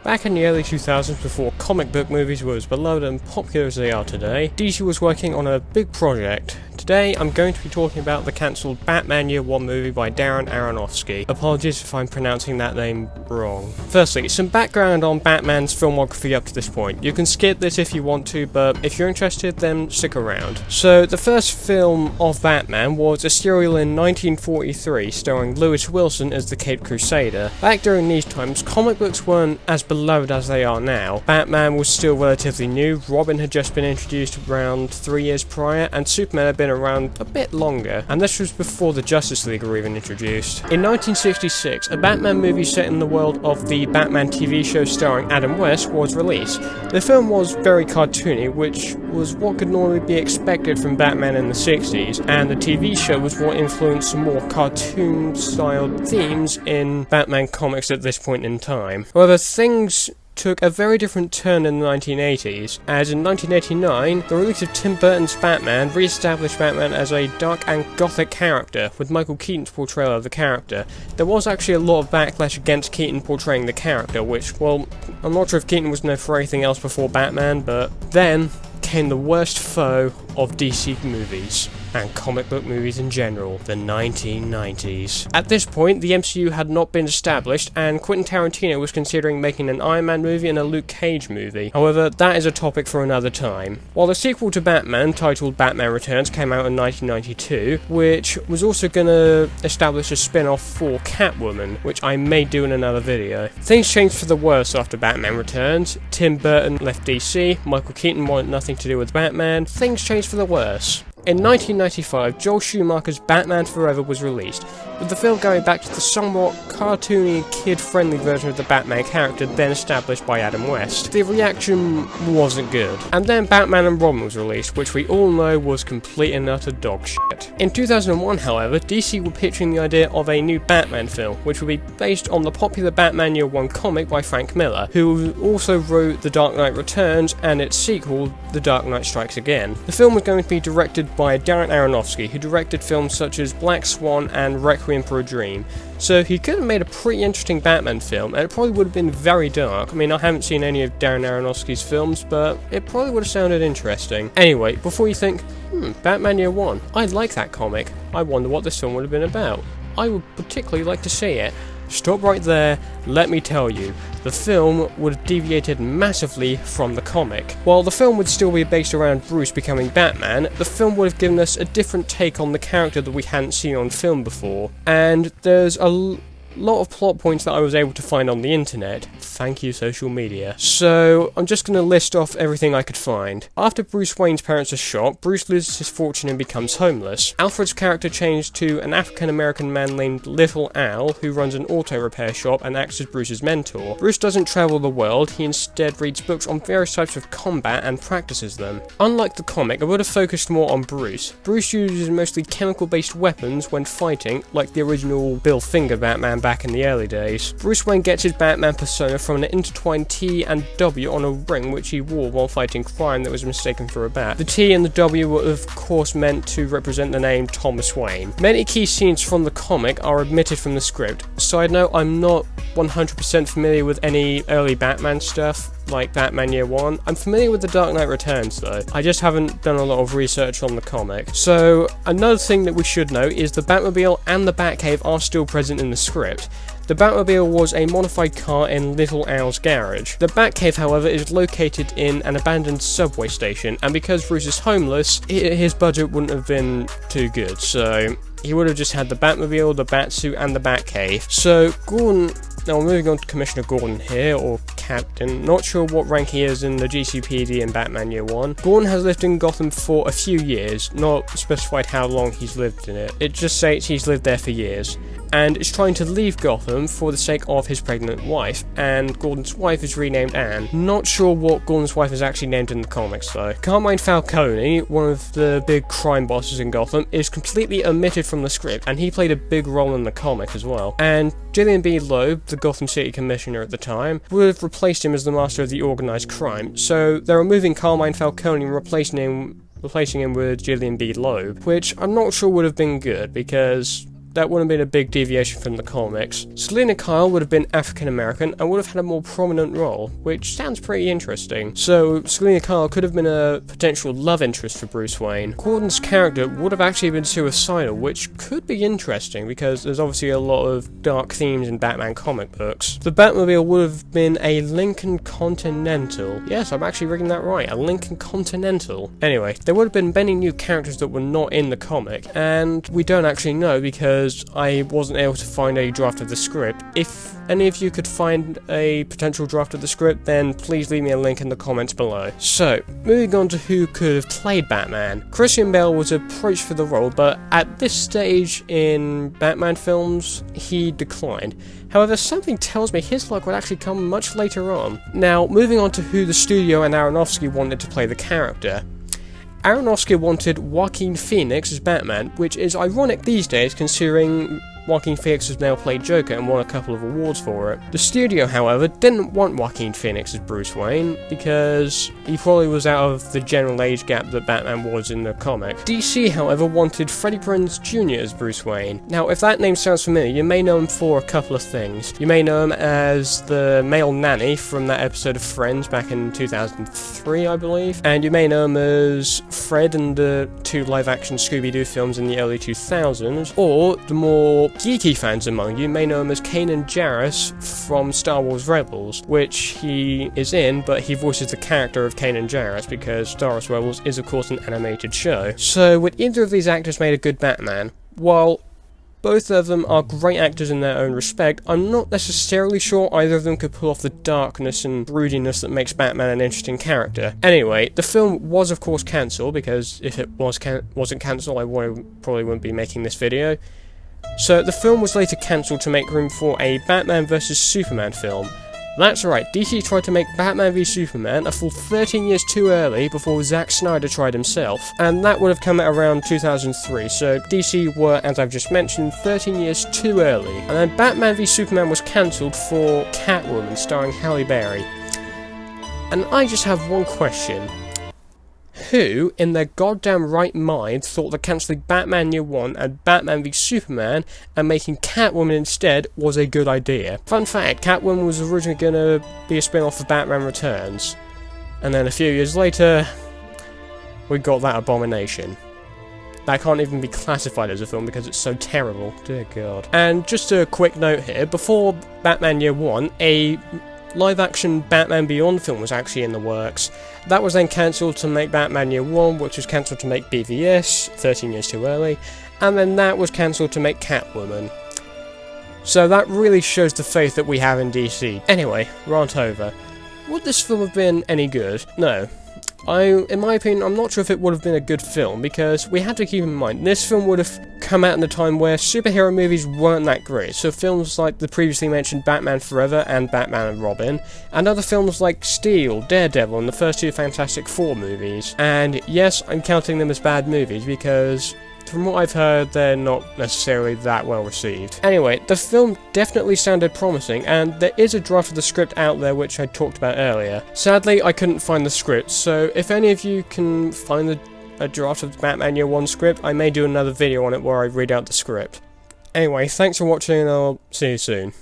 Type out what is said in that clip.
Back in the early 2000s, before comic book movies were as beloved and popular as they are today, DC was working on a big project. Today, I'm going to be talking about the cancelled Batman Year 1 movie by Darren Aronofsky. Apologies if I'm pronouncing that name wrong. Firstly, some background on Batman's filmography up to this point. You can skip this if you want to, but if you're interested, then stick around. So, the first film of Batman was a serial in 1943, starring Lewis Wilson as the Caped Crusader. Back during these times, comic books weren't as beloved as they are now. Batman was still relatively new, Robin had just been introduced around 3 years prior, and Superman had been around a bit longer, and this was before the Justice League were even introduced. In 1966, a Batman movie set in the world of the Batman TV show starring Adam West was released. The film was very cartoony, which was what could normally be expected from Batman in the 60s, and the TV show was what influenced some more cartoon-styled themes in Batman comics at this point in time. However, things took a very different turn in the 1980s, as in 1989, the release of Tim Burton's Batman re-established Batman as a dark and gothic character, with Michael Keaton's portrayal of the character. There was actually a lot of backlash against Keaton portraying the character, which, well, I'm not sure if Keaton was known for anything else before Batman, but then came the worst foe of DC movies, and comic book movies in general, the 1990s. At this point, the MCU had not been established, and Quentin Tarantino was considering making an Iron Man movie and a Luke Cage movie. However, that is a topic for another time. While the sequel to Batman, titled Batman Returns, came out in 1992, which was also going to establish a spin-off for Catwoman, which I may do in another video. Things changed for the worse after Batman Returns. Tim Burton left DC, Michael Keaton wanted nothing to do with Batman. Things changed for the worse. In 1995, Joel Schumacher's Batman Forever was released, with the film going back to the somewhat cartoony, kid-friendly version of the Batman character then established by Adam West. The reaction wasn't good. And then Batman and Robin was released, which we all know was complete and utter dog shit. In 2001, however, DC were pitching the idea of a new Batman film, which would be based on the popular Batman Year 1 comic by Frank Miller, who also wrote The Dark Knight Returns and its sequel, The Dark Knight Strikes Again. The film was going to be directed by Darren Aronofsky, who directed films such as Black Swan and Requiem for a Dream. So he could have made a pretty interesting Batman film, and it probably would have been very dark. I mean, I haven't seen any of Darren Aronofsky's films, but it probably would have sounded interesting. Anyway, before you think, Batman Year 1, I like that comic, I wonder what this film would have been about. I would particularly like to see it. Stop right there, let me tell you, the film would have deviated massively from the comic. While the film would still be based around Bruce becoming Batman, the film would have given us a different take on the character that we hadn't seen on film before, and there's a lot of plot points that I was able to find on the internet. Thank you, social media. So, I'm just going to list off everything I could find. After Bruce Wayne's parents are shot, Bruce loses his fortune and becomes homeless. Alfred's character changed to an African-American man named Little Al, who runs an auto repair shop and acts as Bruce's mentor. Bruce doesn't travel the world, he instead reads books on various types of combat and practices them. Unlike the comic, I would have focused more on Bruce. Bruce uses mostly chemical-based weapons when fighting, like the original Bill Finger Batman back in the early days. Bruce Wayne gets his Batman persona from an intertwined T and W on a ring which he wore while fighting crime that was mistaken for a bat. The T and the W were of course meant to represent the name Thomas Wayne. Many key scenes from the comic are omitted from the script. Side note, I'm not 100% familiar with any early Batman stuff, like Batman Year 1. I'm familiar with The Dark Knight Returns though. I just haven't done a lot of research on the comic. So, another thing that we should know is the Batmobile and the Batcave are still present in the script. The Batmobile was a modified car in Little Al's garage. The Batcave, however, is located in an abandoned subway station, and because Bruce is homeless, his budget wouldn't have been too good, so he would have just had the Batmobile, the Batsuit, and the Batcave. So, Gordon. Now, moving on to Commissioner Gordon here, or Captain. Not sure what rank he is in the GCPD in Batman Year 1. Gordon has lived in Gotham for a few years, not specified how long he's lived in it. It just states he's lived there for years, and is trying to leave Gotham for the sake of his pregnant wife, and Gordon's wife is renamed Anne. Not sure what Gordon's wife is actually named in the comics though. Carmine Falcone, one of the big crime bosses in Gotham, is completely omitted from the script, and he played a big role in the comic as well. And Gillian B. Loeb, the Gotham City Commissioner at the time, would have replaced him as the master of the organised crime, so they're removing Carmine Falcone and replacing him with Gillian B. Loeb, which I'm not sure would have been good, because that wouldn't have been a big deviation from the comics. Selina Kyle would have been African American and would have had a more prominent role, which sounds pretty interesting. So Selina Kyle could have been a potential love interest for Bruce Wayne. Gordon's character would have actually been suicidal, which could be interesting because there's obviously a lot of dark themes in Batman comic books. The Batmobile would have been a Lincoln Continental. Yes, I'm actually reading that right, a Lincoln Continental. Anyway, there would have been many new characters that were not in the comic, and we don't actually know because I wasn't able to find a draft of the script. If any of you could find a potential draft of the script, then please leave me a link in the comments below. So, moving on to who could have played Batman. Christian Bale was approached for the role, but at this stage in Batman films, he declined. However, something tells me his luck would actually come much later on. Now, moving on to who the studio and Aronofsky wanted to play the character. Aronofsky wanted Joaquin Phoenix as Batman, which is ironic these days considering Joaquin Phoenix has now played Joker and won a couple of awards for it. The studio, however, didn't want Joaquin Phoenix as Bruce Wayne because he probably was out of the general age gap that Batman was in the comic. DC, however, wanted Freddie Prinze Jr. as Bruce Wayne. Now, if that name sounds familiar, you may know him for a couple of things. You may know him as the male nanny from that episode of Friends back in 2003, I believe, and you may know him as Fred in the 2 live-action Scooby-Doo films in the early 2000s, or the more geeky fans among you may know him as Kanan Jarrus from Star Wars Rebels, which he is in, but he voices the character of Kanan Jarrus because Star Wars Rebels is of course an animated show. So would either of these actors made a good Batman? While both of them are great actors in their own respect, I'm not necessarily sure either of them could pull off the darkness and broodiness that makes Batman an interesting character. Anyway, the film was of course cancelled, because if it wasn't cancelled I probably wouldn't be making this video. So the film was later cancelled to make room for a Batman vs Superman film. That's right, DC tried to make Batman v Superman a full 13 years too early before Zack Snyder tried himself, and that would have come out around 2003, so DC were, as I've just mentioned, 13 years too early. And then Batman v Superman was cancelled for Catwoman starring Halle Berry. And I just have one question. Who, in their goddamn right mind, thought that cancelling Batman Year One and Batman v Superman and making Catwoman instead was a good idea? Fun fact, Catwoman was originally going to be a spin-off of Batman Returns, and then a few years later, we got that abomination. That can't even be classified as a film because it's so terrible. Dear God. And just a quick note here, before Batman Year One, a live-action Batman Beyond film was actually in the works. That was then cancelled to make Batman Year One, which was cancelled to make BVS, 13 years too early, and then that was cancelled to make Catwoman. So that really shows the faith that we have in DC. Anyway, rant over. Would this film have been any good? No. In my opinion, I'm not sure if it would have been a good film, because we had to keep in mind, this film would have come out in a time where superhero movies weren't that great, so films like the previously mentioned Batman Forever and Batman and Robin, and other films like Steel, Daredevil, and the first 2 Fantastic Four movies. And yes, I'm counting them as bad movies, because from what I've heard, they're not necessarily that well received. Anyway, the film definitely sounded promising, and there is a draft of the script out there which I talked about earlier. Sadly, I couldn't find the script, so if any of you can find a draft of the Batman Year One script, I may do another video on it where I read out the script. Anyway, thanks for watching, and I'll see you soon.